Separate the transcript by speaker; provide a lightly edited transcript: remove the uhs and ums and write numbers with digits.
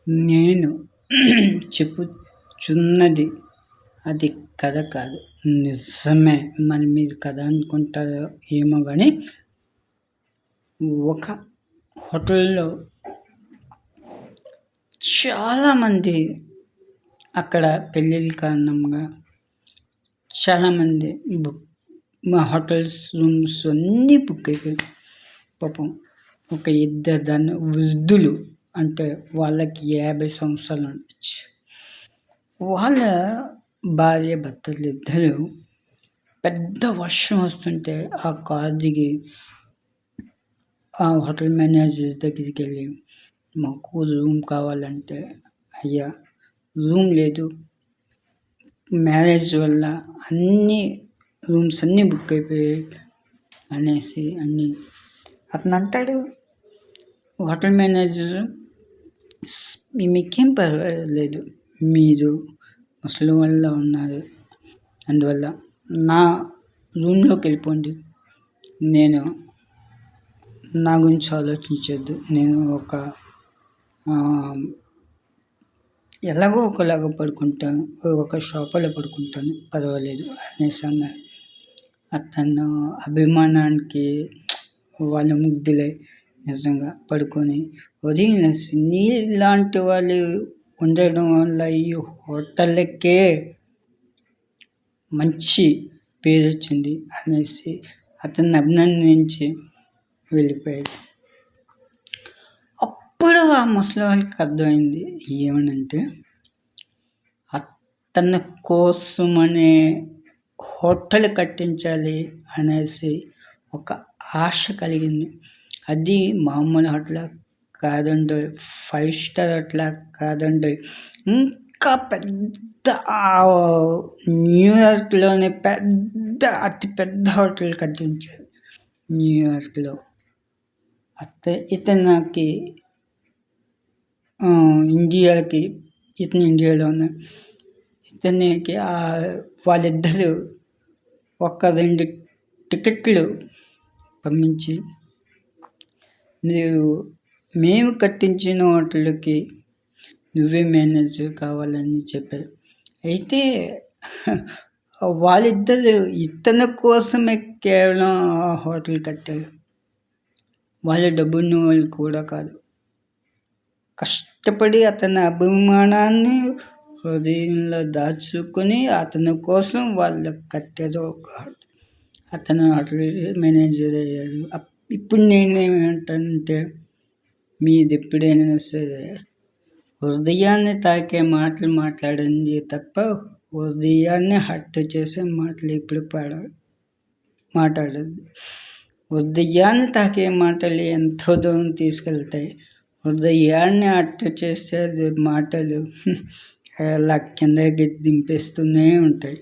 Speaker 1: నేను చెప్పుచున్నది అది కథ కాదు, నిజమే. మరి మీరు కథ అనుకుంటారో ఏమో గానీ, ఒక హోటల్‌లో చాలామంది అక్కడ పెళ్ళిళ్ళ కారణంగా చాలామంది మా హోటల్స్ రూమ్స్ అన్నీ బుక్ అయిపోయాయి. పాపం ఒక ఇద్దరు వృద్ధులు, అంటే వాళ్ళకి 50 సంవత్సరాలు ఉండొచ్చు. వాళ్ళ భార్య భర్తలు ఇద్దరు పెద్ద వర్షం వస్తుంటే ఆ కారు దిగి ఆ హోటల్ మేనేజర్ దగ్గరికి వెళ్ళి, మాకు రూమ్ కావాలంటే, అయ్యా రూమ్ లేదు, మ్యారేజ్ వల్ల అన్ని రూమ్స్ అన్నీ బుక్ అయిపోయాయి అనేసి అతను అంటాడు. హోటల్ మేనేజర్, మీకేం పర్వాలేదు, మీరు ముసలి వాళ్ళ ఉన్నారు, అందువల్ల నా రూమ్లోకి వెళ్ళిపోండి, నేను నా గురించి ఆలోచించొద్దు, నేను ఎలాగో ఒకలాగా పడుకుంటాను, ఒక సోఫాలో పడుకుంటాను, పర్వాలేదు అనేసి అన్నారు. అతను అభిమానానికి వాళ్ళ ముగ్ధులై నిజంగా పడుకొని, ఉదయం నీలాంటి వాళ్ళు ఉండడం వల్ల ఈ హోటల్కే మంచి పేరు వచ్చింది అనేసి అతన్ని అభినందించి వెళ్ళిపోయాడు. అప్పుడు ఆ ముసలి వాళ్ళకి అర్థమైంది ఏమనంటే, అతని కోసమనే హోటల్ కట్టించాలి అనేసి ఒక ఆశ కలిగింది. అది మామూలు హోటల్ కాదండి, 5 స్టార్ హోటల్ కాదండి, ఇంకా పెద్ద న్యూయార్క్లోనే అతి పెద్ద హోటల్ కట్టించారు న్యూయార్క్లో. ఇతను ఇండియాలో ఉన్న ఇతనికి వాళ్ళిద్దరూ 2 టికెట్లు పంపించి, మేము కట్టించిన హోటల్కి నువ్వే మేనేజర్ కావాలని చెప్పారు. అయితే వాళ్ళిద్దరు ఇతని కోసమే కేవలం ఆ హోటల్ కట్టారు. వాళ్ళ డబ్బున్న వాళ్ళు కూడా కాదు, కష్టపడి అతని అభిమానాన్ని హృదయంలో దాచుకొని అతని కోసం వాళ్ళు కట్టారు ఒక హోటల్. అతను హోటల్ మేనేజర్ అయ్యారు. ఇప్పుడు నేనేమంటానంటే, మీది ఎప్పుడైనా సరే హృదయాన్ని తాకే మాటలు మాట్లాడండి తప్ప హృదయాన్ని హర్ట్ చేసే మాటలు ఎప్పుడు మాట్లాడద్దు. హృదయాన్ని తాకే మాటలు ఎంతో దూరం తీసుకెళ్తాయి. హృదయాన్ని హర్ట్ చేసే మాటలు అలా కిందకి దింపేస్తూనే ఉంటాయి.